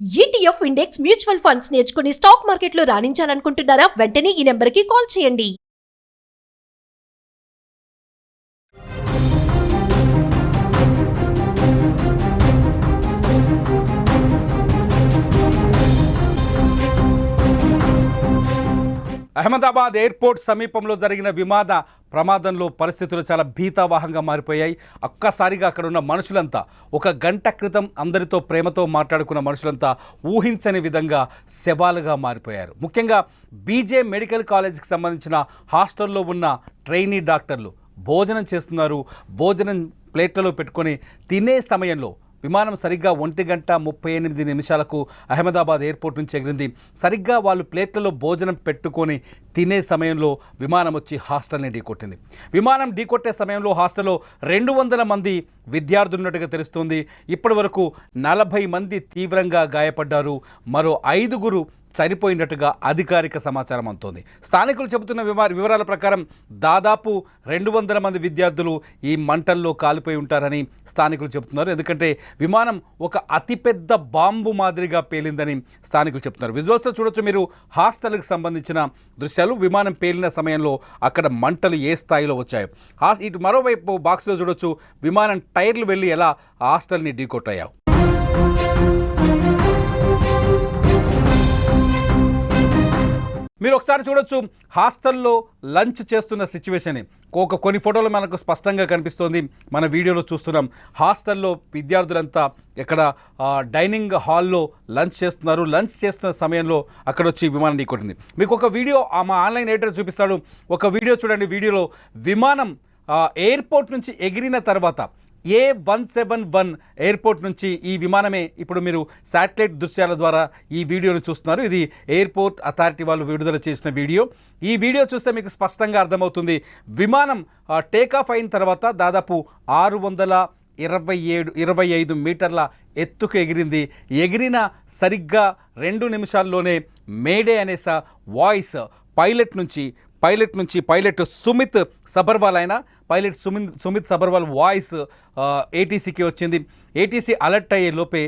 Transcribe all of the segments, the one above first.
ETF index mutual funds నేర్చుకుని stock మార్కెట్లో రాణించాలనుకుంటున్నారా? వెంటనే ఈ నెంబర్కి కాల్ చేయండి. అహ్మదాబాద్ ఎయిర్పోర్ట్ సమీపంలో జరిగిన విమాన ప్రమాదంలో పరిస్థితులు చాలా భీతావహంగా మారిపోయాయి. ఒక్కసారిగా అక్కడ ఉన్న మనుషులంతా, ఒక గంట క్రితం అందరితో ప్రేమతో మాట్లాడుకున్న మనుషులంతా ఊహించని విధంగా శవాలుగా మారిపోయారు. ముఖ్యంగా బీజే మెడికల్ కాలేజ్కి సంబంధించిన హాస్టల్లో ఉన్న ట్రైనీ డాక్టర్లు భోజనం చేస్తున్నారు. భోజనం ప్లేట్లలో పెట్టుకొని తినే సమయంలో విమానం సరిగ్గా 1:38 అహ్మదాబాద్ ఎయిర్పోర్ట్ నుంచి ఎగిరింది. సరిగ్గా వాళ్ళు ప్లేట్లలో భోజనం పెట్టుకొని తినే సమయంలో విమానం వచ్చి హాస్టల్ని ఢీకొట్టింది. విమానం ఢీకొట్టే సమయంలో హాస్టల్లో 200 మంది విద్యార్థులు ఉన్నట్టుగా తెలుస్తుంది. ఇప్పటి వరకు 40 మంది తీవ్రంగా గాయపడ్డారు. మరో 5 చనిపోయినట్టుగా అధికారిక సమాచారం అందుతోంది. స్థానికులు చెబుతున్న వివరాల ప్రకారం దాదాపు 200 మంది విద్యార్థులు ఈ మంటల్లో కాలిపోయి ఉంటారని స్థానికులు చెబుతున్నారు. ఎందుకంటే విమానం ఒక అతిపెద్ద బాంబు మాదిరిగా పేలిందని స్థానికులు చెప్తున్నారు. విజువల్స్తో చూడొచ్చు మీరు హాస్టల్కి సంబంధించిన దృశ్యాలు. విమానం పేలిన సమయంలో అక్కడ మంటలు ఏ స్థాయిలో వచ్చాయో. ఇటు మరోవైపు బాక్స్లో చూడొచ్చు విమానం టైర్లు వెళ్ళి ఎలా హాస్టల్ని ఢీకొట్టాయో. మీరు ఒకసారి చూడొచ్చు హాస్టల్లో లంచ్ చేస్తున్న సిచ్యువేషన్. కొన్ని ఫోటోలు మనకు స్పష్టంగా కనిపిస్తోంది, మన వీడియోలో చూస్తున్నాం. హాస్టల్లో విద్యార్థులంతా ఇక్కడ డైనింగ్ హాల్లో లంచ్ చేస్తున్నారు. లంచ్ చేస్తున్న సమయంలో అక్కడ వచ్చి విమానం ఢీకొట్టింది. మీకు ఒక వీడియో మా ఆన్లైన్ ఎడిటర్ చూపిస్తాడు. ఒక వీడియో చూడండి. వీడియోలో విమానం ఎయిర్పోర్ట్ నుంచి ఎగిరిన తర్వాత A171 ఎయిర్పోర్ట్ నుంచి ఈ విమానమే ఇప్పుడు మీరు శాటిలైట్ దృశ్యాల ద్వారా ఈ వీడియోను చూస్తున్నారు. ఇది ఎయిర్పోర్ట్ అథారిటీ వాళ్ళు విడుదల చేసిన వీడియో. ఈ వీడియో చూస్తే మీకు స్పష్టంగా అర్థమవుతుంది. విమానం టేకాఫ్ అయిన తర్వాత దాదాపు 625 మీటర్ల ఎత్తుకు ఎగిరింది. ఎగిరిన సరిగ్గా 2 నిమిషాల్లోనే మేడే అనే voice pilot Sumit Sabharwal Sumit Sabharwal voice ఏటీసీకి వచ్చింది. ఏటీసీ అలర్ట్ అయ్యే లోపే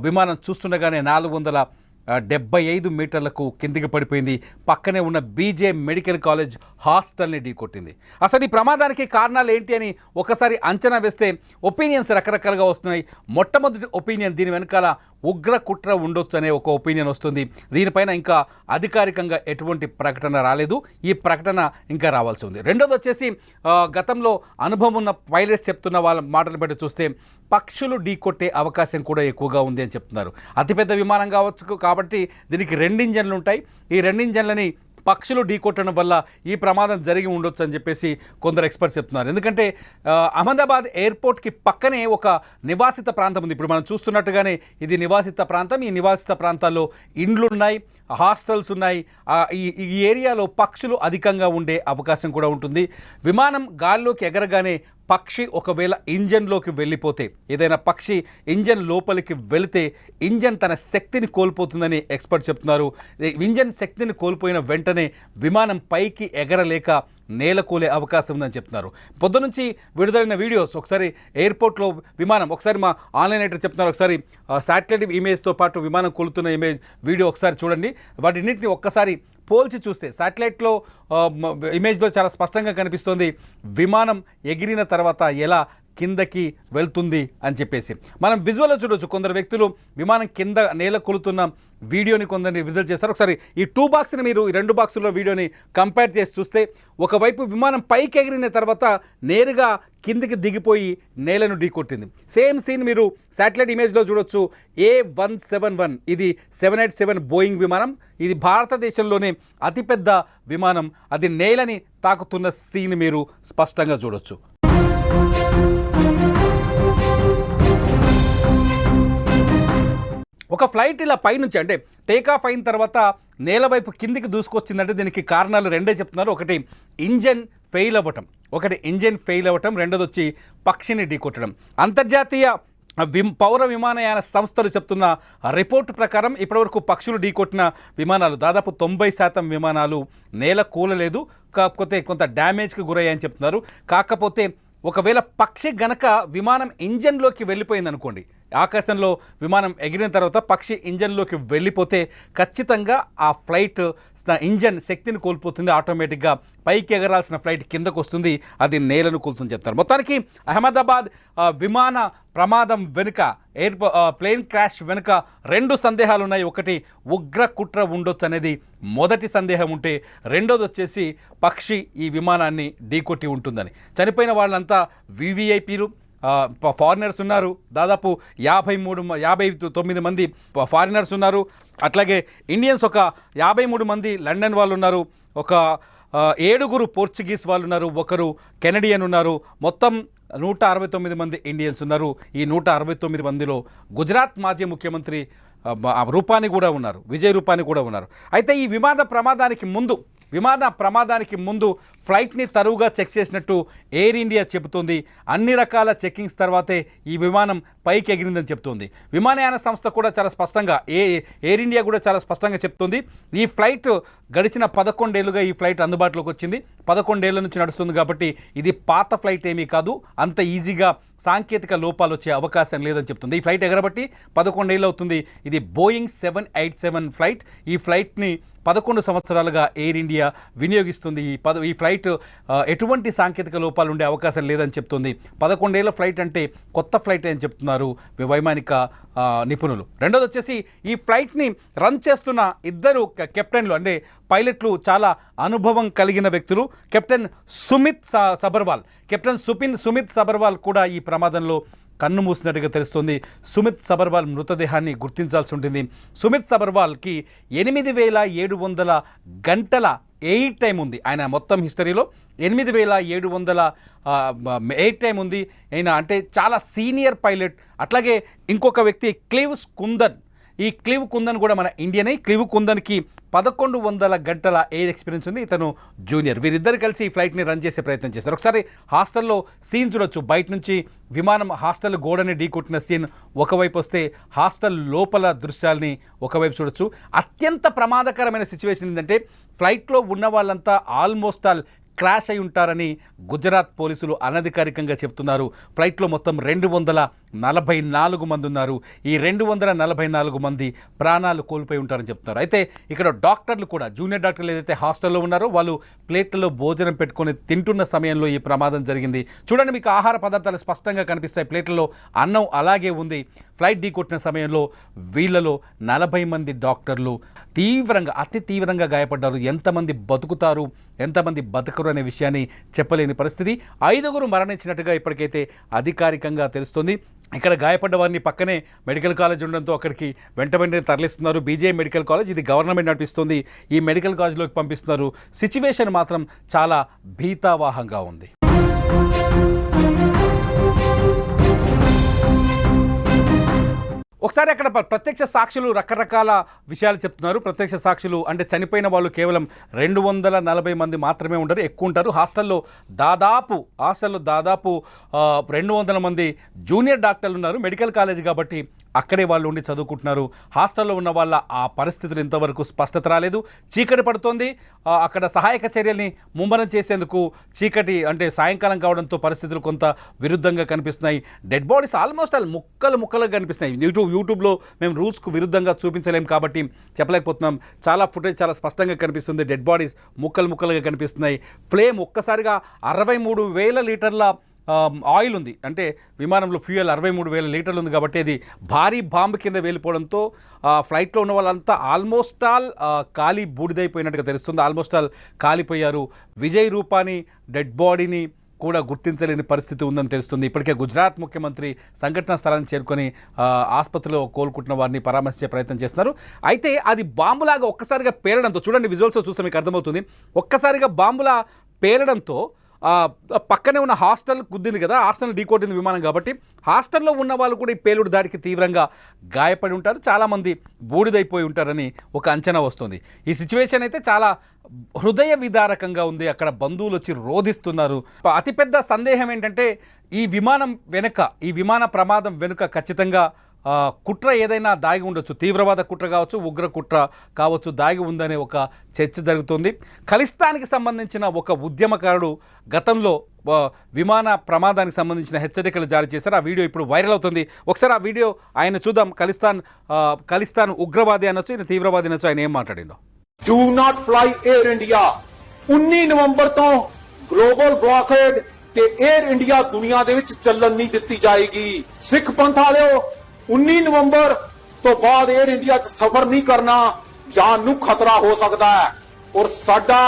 విమానం చూస్తుండగానే 475 మీటర్లకు కిందికి పడిపోయింది. పక్కనే ఉన్న బీజే మెడికల్ కాలేజ్ హాస్టల్ని ఢీకొట్టింది. అసలు ఈ ప్రమాదానికి కారణాలు ఏంటి అని ఒకసారి అంచనా వేస్తే ఒపీనియన్స్ రకరకాలుగా వస్తున్నాయి. మొట్టమొదటి ఒపీనియన్, దీని వెనకాల ఉగ్ర కుట్ర ఉండొచ్చు అనే ఒక ఒపీనియన్ వస్తుంది. దీనిపైన ఇంకా అధికారికంగా ఎటువంటి ప్రకటన రాలేదు. ఈ ప్రకటన ఇంకా రావాల్సి ఉంది. రెండోది వచ్చేసి గతంలో అనుభవం ఉన్న పైలట్స్ చెప్తున్న వాళ్ళ మాటలు బట్టి చూస్తే పక్షులు ఢీకొట్టే అవకాశం కూడా ఎక్కువగా ఉంది అని చెప్తున్నారు. అతిపెద్ద విమానం కావచ్చు కాబట్టి దీనికి 2 ఇంజన్లు ఉంటాయి. ఈ 2 ఇంజన్లని పక్షులు ఢీకొట్టడం వల్ల ఈ ప్రమాదం జరిగి ఉండొచ్చు అని చెప్పేసి కొందరు ఎక్స్పర్ట్స్ చెప్తున్నారు. ఎందుకంటే అహ్మదాబాద్ ఎయిర్పోర్ట్కి పక్కనే ఒక నివాసిత ప్రాంతం ఉంది. ఇప్పుడు మనం చూస్తున్నట్టుగానే ఇది నివాసిత ప్రాంతం. ఈ నివాసిత ప్రాంతాల్లో ఇండ్లు ఉన్నాయి, హాస్టల్స్ ఉన్నాయి. ఈ ఏరియాలో పక్షులు అధికంగా ఉండే అవకాశం కూడా ఉంటుంది. విమానం గాల్లోకి ఎగరగానే పక్షి ఒకవేళ ఇంజన్లోకి వెళ్ళిపోతే, ఏదైనా పక్షి ఇంజన్ లోపలికి వెళితే ఇంజన్ తన శక్తిని కోల్పోతుందని ఎక్స్పర్ట్ చెప్తున్నారు. ఇంజన్ శక్తిని కోల్పోయిన వెంటనే విమానం పైకి ఎగరలేక నేలకూలే అవకాశం ఉందని చెప్తున్నారు. పొద్దునుంచి విడుదలైన వీడియోస్ ఒకసారి ఎయిర్పోర్ట్లో విమానం, ఒకసారి మా ఆన్లైన్ ఎడిటర్ చెప్తున్నారు, ఒకసారి శాటిలైట్ ఇమేజ్తో పాటు విమానం కూలుతున్న వీడియో ఒకసారి చూడండి. వాటిన్నింటినీ ఒక్కసారి పోల్చి చూస్తే శాటిలైట్లో ఇమేజ్లో చాలా స్పష్టంగా కనిపిస్తుంది విమానం ఎగిరిన తర్వాత ఎలా కిందకి వెళ్తుంది అని చెప్పేసి. మనం విజువల్లో చూడవచ్చు. కొందరు వ్యక్తులు విమానం కింద నేల కొలుతున్న వీడియోని కొందరిని విడుదల చేస్తారు. ఒకసారి ఈ 2 బాక్స్ని మీరు ఈ 2 బాక్సుల్లో వీడియోని కంపేర్ చేసి చూస్తే ఒకవైపు విమానం పైకి ఎగిరిన తర్వాత నేరుగా కిందికి దిగిపోయి నేలను ఢీకొట్టింది. సేమ్ సీన్ మీరు శాటిలైట్ ఇమేజ్లో చూడొచ్చు. A171 ఇది 787 బోయింగ్ విమానం. ఇది భారతదేశంలోనే అతిపెద్ద విమానం. అది నేలని తాకుతున్న సీన్ మీరు స్పష్టంగా చూడొచ్చు. ఒక ఫ్లైట్ ఇలా పైనుంచి అంటే టేకాఫ్ అయిన తర్వాత నేల వైపు కిందికి దూసుకొచ్చిందంటే దీనికి కారణాలు 2 చెప్తున్నారు. ఒకటి ఇంజన్ ఫెయిల్ అవ్వటం, రెండోది వచ్చి పక్షిని ఢీకొట్టడం. అంతర్జాతీయ పౌర విమానయాన సంస్థలు చెప్తున్న రిపోర్టు ప్రకారం ఇప్పటివరకు పక్షులు ఢీకొట్టిన విమానాలు దాదాపు 90% విమానాలు నేల కూలలేదు, కాకపోతే కొంత డ్యామేజ్కి గురయ్యాయని చెప్తున్నారు. కాకపోతే ఒకవేళ పక్షి గనక విమానం ఇంజన్లోకి వెళ్ళిపోయింది అనుకోండి, ఆకాశంలో విమానం ఎగిరిన తర్వాత పక్షి ఇంజన్లోకి వెళ్ళిపోతే ఖచ్చితంగా ఆ ఫ్లైట్ ఇంజన్ శక్తిని కోల్పోతుంది, ఆటోమేటిక్గా పైకి ఎగరాల్సిన ఫ్లైట్ కిందకు వస్తుంది, అది నేలను కూలుతుంది చెప్తారు. మొత్తానికి అహ్మదాబాద్ విమాన ప్రమాదం వెనుక ప్లేన్ క్రాష్ వెనుక 2 సందేహాలు ఉన్నాయి. ఒకటి ఉగ్ర కుట్ర ఉండొచ్చు అనేది మొదటి సందేహం ఉంటే, రెండోది వచ్చేసి పక్షి ఈ విమానాన్ని ఢీకొట్టి ఉంటుందని. చనిపోయిన వాళ్ళంతా వివిఐపీలు, ఫారినర్స్ ఉన్నారు. దాదాపు 59 మంది ఫారినర్స్ ఉన్నారు. అట్లాగే ఇండియన్స్ ఒక 53 మంది లండన్ వాళ్ళు ఉన్నారు. ఒక 7 పోర్చుగీస్ వాళ్ళు ఉన్నారు. ఒకరు కెనడియన్ ఉన్నారు. మొత్తం 169 మంది ఇండియన్స్ ఉన్నారు. ఈ 169 మందిలో గుజరాత్ మాజీ ముఖ్యమంత్రి రూపాని కూడా ఉన్నారు, విజయ్ రూపాని కూడా ఉన్నారు. అయితే ఈ విమాన ప్రమాదానికి ముందు ఫ్లైట్ని తరువుగా చెక్ చేసినట్టు ఎయిర్ ఇండియా చెబుతోంది. అన్ని రకాల చెక్కింగ్స్ తర్వాతే ఈ విమానం పైకి ఎగిరిందని చెప్తోంది. విమానయాన సంస్థ కూడా చాలా స్పష్టంగా, ఎయిర్ ఇండియా కూడా చాలా స్పష్టంగా చెప్తోంది. ఈ ఫ్లైట్ గడిచిన 11 ఏళ్ళుగా ఈ ఫ్లైట్ అందుబాటులోకి వచ్చింది. 11 ఏళ్ల నుంచి నడుస్తుంది కాబట్టి ఇది పాత ఫ్లైట్ ఏమీ కాదు. అంత ఈజీగా సాంకేతిక లోపాలు వచ్చే అవకాశం లేదని చెప్తుంది. ఈ ఫ్లైట్ ఎగరబట్టి 11 ఏళ్ళు అవుతుంది. ఇది బోయింగ్ 787 ఫ్లైట్. ఈ ఫ్లైట్ని 11 సంవత్సరాలుగా ఎయిర్ ఇండియా వినియోగిస్తుంది. ఈ ఫ్లైట్ ఎటువంటి సాంకేతిక లోపాలు ఉండే అవకాశం లేదని చెప్తుంది. 11 ఏళ్ల ఫ్లైట్ అంటే కొత్త ఫ్లైట్ అని చెప్తున్నారు వైమానిక నిపుణులు. రెండోది వచ్చేసి ఈ ఫ్లైట్ని రన్ చేస్తున్న 2 కెప్టెన్లు, అంటే పైలట్లు చాలా అనుభవం కలిగిన వ్యక్తులు. కెప్టెన్ సుమిత్ సబర్వాల్ కూడా ఈ ప్రమాదంలో కన్ను మూసినట్టుగా తెలుస్తోంది. సుమిత్ సబర్వాల్ మృతదేహాన్ని గుర్తించాల్సి ఉంటుంది. సుమిత్ సబర్వాల్కి 8700 గంటల ఎయిర్ టైం ఉంది. ఆయన మొత్తం హిస్టరీలో 8700 ఎయిర్ టైం ఉంది. ఆయన అంటే చాలా సీనియర్ పైలట్. అట్లాగే ఇంకొక వ్యక్తి క్లీవ్స్ కుందన్. ఈ క్లీవ్ కుందన్ కూడా మన ఇండియనే. క్లీవ్ కుందన్కి 1100 గంటల ఎయిర్ ఎక్స్పీరియన్స్ ఉంది. ఇతను జూనియర్. వీరిద్దరు కలిసి ఈ ఫ్లైట్ని రన్ చేసే ప్రయత్నం చేశారు. ఒకసారి హాస్టల్లో సీన్ చూడొచ్చు. బయట నుంచి విమానం హాస్టల్ గోడని ఢీకొట్టిన సీన్ ఒకవైపు వస్తే, హాస్టల్ లోపల దృశ్యాల్ని ఒకవైపు చూడొచ్చు. అత్యంత ప్రమాదకరమైన సిచ్యువేషన్ ఏంటంటే, ఫ్లైట్లో ఉన్న వాళ్ళంతా ఆల్మోస్ట్ ఆల్ క్రాష్ అయి ఉంటారని గుజరాత్ పోలీసులు అనధికారికంగా చెప్తున్నారు. ఫ్లైట్లో మొత్తం 244 మంది ఉన్నారు. ఈ 244 మంది ప్రాణాలు కోల్పోయి ఉంటారని చెప్తున్నారు. అయితే ఇక్కడ డాక్టర్లు కూడా, జూనియర్ డాక్టర్లు ఏదైతే హాస్టల్లో ఉన్నారో వాళ్ళు ప్లేట్లలో భోజనం పెట్టుకొని తింటున్న సమయంలో ఈ ప్రమాదం జరిగింది. చూడండి, మీకు ఆహార పదార్థాలు స్పష్టంగా కనిపిస్తాయి. ప్లేట్లలో అన్నం అలాగే ఉంది. ఫ్లైట్ ఢీకొట్టిన సమయంలో వీళ్ళలో 40 మంది డాక్టర్లు అతి తీవ్రంగా గాయపడ్డారు. ఎంతమంది బతుకుతారు, ఎంతమంది బతకరు అనే విషయాన్ని చెప్పలేని పరిస్థితి. 5 మరణించినట్టుగా ఇప్పటికైతే అధికారికంగా తెలుస్తుంది. ఇక్కడ గాయపడ్డ వారిని పక్కనే మెడికల్ కాలేజ్ ఉండడంతో అక్కడికి వెంటనే తరలిస్తున్నారు. బీజేఐ మెడికల్ కాలేజ్, ఇది గవర్నమెంట్ నడిపిస్తుంది. ఈ మెడికల్ కాలేజ్లోకి పంపిస్తున్నారు. సిచ్యువేషన్ మాత్రం చాలా భీతావాహంగా ఉంది. ఒకసారి అక్కడ ప్రత్యక్ష సాక్షులు రకరకాల విషయాలు చెప్తున్నారు. ప్రత్యక్ష సాక్షులు అంటే చనిపోయిన వాళ్ళు కేవలం 240 మంది మాత్రమే ఉంటారు, ఎక్కువ ఉంటారు. హాస్టల్లో దాదాపు 200 మంది జూనియర్ డాక్టర్లు ఉన్నారు. మెడికల్ కాలేజ్ కాబట్టి అక్కడే వాళ్ళు ఉండి చదువుకుంటున్నారు. హాస్టల్లో ఉన్న వాళ్ళ ఆ పరిస్థితులు ఇంతవరకు స్పష్టత రాలేదు. చీకటి పడుతోంది. అక్కడ సహాయక చర్యల్ని ముమ్మరం చేసేందుకు చీకటి అంటే సాయంకాలం కావడంతో పరిస్థితులు కొంత విరుద్ధంగా కనిపిస్తున్నాయి. డెడ్ బాడీస్ ఆల్మోస్ట్ ఆల్ ముక్కలుగా కనిపిస్తున్నాయి. యూట్యూబ్లో మేము రూల్స్కు విరుద్ధంగా చూపించలేం కాబట్టి చెప్పలేకపోతున్నాం. చాలా ఫుటేజ్ చాలా స్పష్టంగా కనిపిస్తుంది. డెడ్ బాడీస్ ముక్కలుగా కనిపిస్తున్నాయి. ఫ్లేమ్ ఒక్కసారిగా 63,000 లీటర్ల ఆయిల్ ఉంది. అంటే విమానంలో ఫ్యూయల్ 63,000 లీటర్లు ఉంది కాబట్టి అది భారీ బాంబు కింద వెళ్ళిపోవడంతో ఫ్లైట్లో ఉన్న వాళ్ళంతా ఆల్మోస్ట్ ఆల్ కాలి బూడిదైపోయినట్టుగా తెలుస్తుంది. ఆల్మోస్ట్ ఆల్ కాలిపోయారు. విజయ్ రూపాని డెడ్ బాడీని కూడా గుర్తించలేని పరిస్థితి ఉందని తెలుస్తుంది. ఇప్పటికే గుజరాత్ ముఖ్యమంత్రి సంఘటనా స్థలాన్ని చేరుకొని ఆసుపత్రిలో కోలుకుంటున్న వారిని పరామర్శించే ప్రయత్నం చేస్తున్నారు. అయితే అది బాంబులాగా ఒక్కసారిగా పేలడంతో, చూడండి విజువల్స్లో చూస్తే మీకు అర్థమవుతుంది, ఒక్కసారిగా బాంబులా పేలడంతో పక్కనే ఉన్న హాస్టల్ గుద్దింది కదా, హాస్టల్ ఢీకొట్టింది విమానం కాబట్టి హాస్టల్లో ఉన్న వాళ్ళు కూడా ఈ పేలుడు దాడికి తీవ్రంగా గాయపడి ఉంటారు. చాలామంది బూడిదైపోయి ఉంటారని ఒక అంచనా వస్తుంది. ఈ సిచ్యువేషన్ అయితే చాలా హృదయ విదారకంగా ఉంది. అక్కడ బంధువులు వచ్చి రోధిస్తున్నారు. అతిపెద్ద సందేహం ఏంటంటే ఈ విమాన ప్రమాదం వెనుక ఖచ్చితంగా కుట్ర ఏదైనా దాగి ఉండొచ్చు, తీవ్రవాద కుట్ర కావచ్చు, ఉగ్ర కుట్ర కావచ్చు, దాగి ఉందనే ఒక చర్చ జరుగుతుంది. ఖలిస్తాన్కి సంబంధించిన ఒక ఉద్యమకారుడు గతంలో విమాన ప్రమాదానికి సంబంధించిన హెచ్చరికలు జారీ చేశారు. ఆ వీడియో ఇప్పుడు వైరల్ అవుతుంది. ఒకసారి ఆ వీడియో ఆయన చూద్దాం. ఖలిస్తాన్ ఉగ్రవాది అనొచ్చు, ఈయన తీవ్రవాది అనొచ్చు. ఆయన ఏం మాట్లాడిండో. Do not fly Air India 19 ਨਵੰਬਰ ਤੋਂ ਗਲੋਬਲ ਬਲੌਕੇਡ ਤੇ 에ਅਰ ਇੰਡੀਆ ਦੁਨੀਆ ਦੇ ਵਿੱਚ ਚੱਲਣ ਨਹੀਂ ਦਿੱਤੀ ਜਾਏਗੀ। ਸਿੱਖ ਪੰਥ ਵਾਲਿਓ 19 ਨਵੰਬਰ ਤੋਂ ਬਾਅਦ 에ਅਰ ਇੰਡੀਆ 'ਚ ਸਫ਼ਰ ਨਹੀਂ ਕਰਨਾ, ਜਾਨ ਨੂੰ ਖਤਰਾ ਹੋ ਸਕਦਾ ਹੈ। ਔਰ ਸਾਡਾ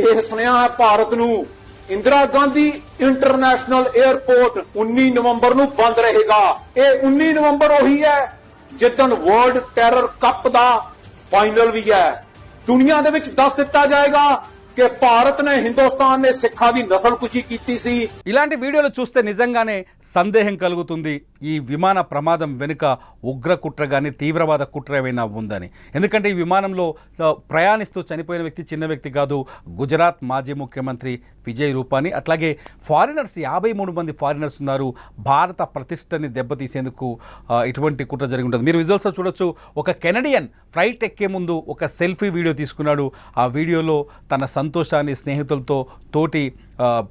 ਇਹ ਸੁਨੇਹਾ ਹੈ ਭਾਰਤ ਨੂੰ, ਇੰਦਰਾ ਗਾਂਧੀ ਇੰਟਰਨੈਸ਼ਨਲ 에ਅਰਪੋਰਟ 19 ਨਵੰਬਰ ਨੂੰ ਬੰਦ ਰਹੇਗਾ। ਇਹ 19 ਨਵੰਬਰ ਉਹੀ ਹੈ ਜਿੱਦਣ ਵਰਲਡ ਟੈਰਰ ਕੱਪ ਦਾ ਫਾਈਨਲ ਵੀ ਹੈ। दुनिया ਦੇ ਵਿੱਚ ਦੱਸ ਦਿੱਤਾ ਜਾਏਗਾ कि भारत ने हिंदुस्तान ने सिखा दी नस्लकुशी की सी। ఇలాంటి వీడియోలు చూస్తే నిజంగానే సందేహం కలుగుతుంది ఈ విమాన ప్రమాదం వెనుక ఉగ్ర కుట్ర కానీ తీవ్రవాద కుట్ర ఏమైనా ఉందని. ఎందుకంటే ఈ విమానంలో ప్రయాణిస్తూ చనిపోయిన వ్యక్తి చిన్న వ్యక్తి కాదు, గుజరాత్ మాజీ ముఖ్యమంత్రి విజయ్ రూపానీ. అట్లాగే ఫారినర్స్ 53 మంది ఫారినర్స్ ఉన్నారు. భారత ప్రతిష్టని దెబ్బతీసేందుకు ఇటువంటి కుట్ర జరిగి ఉంటుంది. మీరు విజువల్స్లో చూడొచ్చు, ఒక కెనడియన్ ఫ్లైట్ ఎక్కే ముందు ఒక సెల్ఫీ వీడియో తీసుకున్నాడు. ఆ వీడియోలో తన సంతోషాన్ని స్నేహితులతో తోటి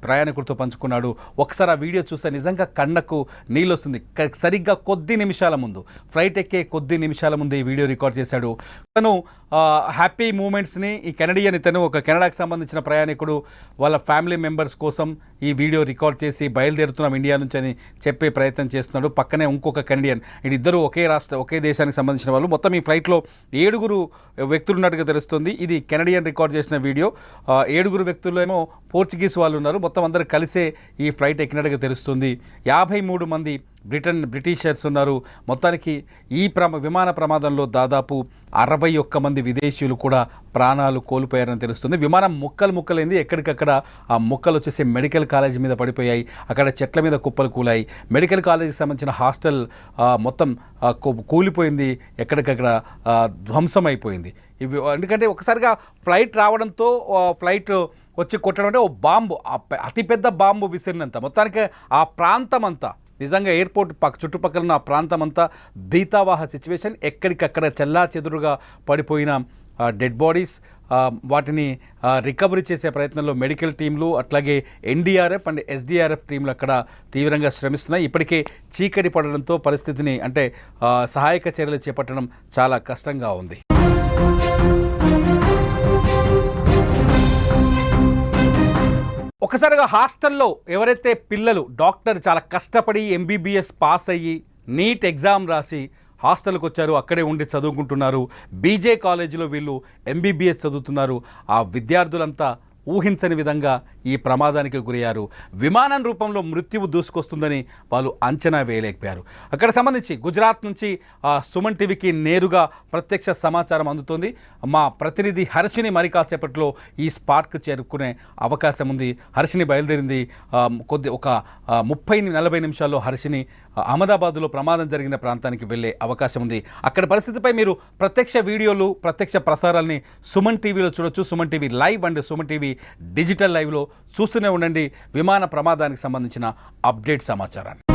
ప్రయాణికులతో పంచుకున్నాడు. ఒకసారి ఆ వీడియో చూస్తే నిజంగా కళ్ళకు నీళ్ళు వస్తుంది. సరిగ్గా కొద్ది నిమిషాల ముందు, ఫ్లైట్ ఎక్కే కొద్ది నిమిషాల ముందు ఈ వీడియో రికార్డ్ చేశాడు. తను హ్యాపీ మూమెంట్స్ని, ఈ కెనడియన్ ఇతను ఒక కెనడాకి సంబంధించిన ప్రయాణికుడు, వాళ్ళ ఫ్యామిలీ మెంబర్స్ కోసం ఈ వీడియో రికార్డ్ చేసి బయలుదేరుతున్నాం ఇండియా నుంచి అని చెప్పే ప్రయత్నం చేస్తున్నాడు. పక్కనే ఇంకొక కెనడియన్, ఇద్దరు ఒకే దేశానికి సంబంధించిన వాళ్ళు. మొత్తం ఈ ఫ్లైట్లో 7 వ్యక్తులు ఉన్నట్టుగా తెలుస్తుంది. ఇది కెనడియన్ రికార్డ్ చేసిన వీడియో. 7 వ్యక్తులు ఏమో పోర్చుగీస్ వాళ్ళు ఉన్నారు. మొత్తం అందరూ కలిసే ఈ ఫ్లైట్ ఎక్కినట్టుగా తెలుస్తుంది. 53 మంది బ్రిటిషర్స్ ఉన్నారు. మొత్తానికి ఈ విమాన ప్రమాదంలో దాదాపు 61 మంది విదేశీయులు కూడా ప్రాణాలు కోల్పోయారని తెలుస్తుంది. విమానం ముక్కలైంది. ఎక్కడికక్కడ ఆ ముక్కలు వచ్చేసి మెడికల్ కాలేజీ మీద పడిపోయాయి. అక్కడ చెట్ల మీద కుప్పలు కూలాయి. మెడికల్ కాలేజీకి సంబంధించిన హాస్టల్ మొత్తం కూలిపోయింది, ఎక్కడికక్కడ ధ్వంసం అయిపోయింది. ఇవి ఎందుకంటే ఒకసారిగా ఫ్లైట్ రావడంతో ఫ్లైట్ వచ్చి కొట్టడం అంటే ఓ బాంబు, అతిపెద్ద బాంబు విసిరినంత మొత్తానికి ఆ ప్రాంతం అంతా, నిజంగా ఎయిర్పోర్ట్ చుట్టుపక్కల ఉన్న ఆ ప్రాంతం అంతా భీతావాహ సిచ్యువేషన్. ఎక్కడికక్కడ చెల్లా చెదురుగా పడిపోయిన డెడ్ బాడీస్, వాటిని రికవరీ చేసే ప్రయత్నంలో మెడికల్ టీంలు, అట్లాగే ఎన్డీఆర్ఎఫ్ అండ్ ఎస్డీఆర్ఎఫ్ టీంలు అక్కడ తీవ్రంగా శ్రమిస్తున్నాయి. ఇప్పటికే చీకటి పడడంతో పరిస్థితిని అంటే సహాయక చర్యలు చేపట్టడం చాలా కష్టంగా ఉంది. ఒకసారిగా హాస్టల్లో ఎవరైతే పిల్లలు డాక్టర్ చాలా కష్టపడి ఎంబీబీఎస్ పాస్ అయ్యి నీట్ ఎగ్జామ్ రాసి హాస్టల్కి వచ్చారు, అక్కడే ఉండి చదువుకుంటున్నారు. బీజే కాలేజీలో వీళ్ళు ఎంబీబీఎస్ చదువుతున్నారు. ఆ విద్యార్థులంతా ఊహించని విధంగా ఈ ప్రమాదానికి గురయ్యారు. విమానం రూపంలో మృత్యువు దూసుకొస్తుందని వాళ్ళు అంచనా వేయలేకపోయారు. అక్కడ సంబంధించి గుజరాత్ నుంచి సుమన్ టీవీకి నేరుగా ప్రత్యక్ష సమాచారం అందుతుంది. మా ప్రతినిధి హర్షిని మరి కాసేపట్లో ఈ స్పాట్కు చేరుకునే అవకాశం ఉంది. హర్షిని బయలుదేరింది. ఒక 30-40 నిమిషాల్లో హర్షిని అహ్మదాబాద్లో ప్రమాదం జరిగిన ప్రాంతానికి వెళ్ళే అవకాశం ఉంది. అక్కడ పరిస్థితిపై మీరు ప్రత్యక్ష వీడియోలు, ప్రత్యక్ష ప్రసారాల్ని సుమన్ టీవీలో చూడొచ్చు. Suman TV live and Suman TV digital లైవ్లో చూస్తూనే ఉండండి విమాన ప్రమాదానికి సంబంధించిన అప్డేట్ సమాచారాన్ని.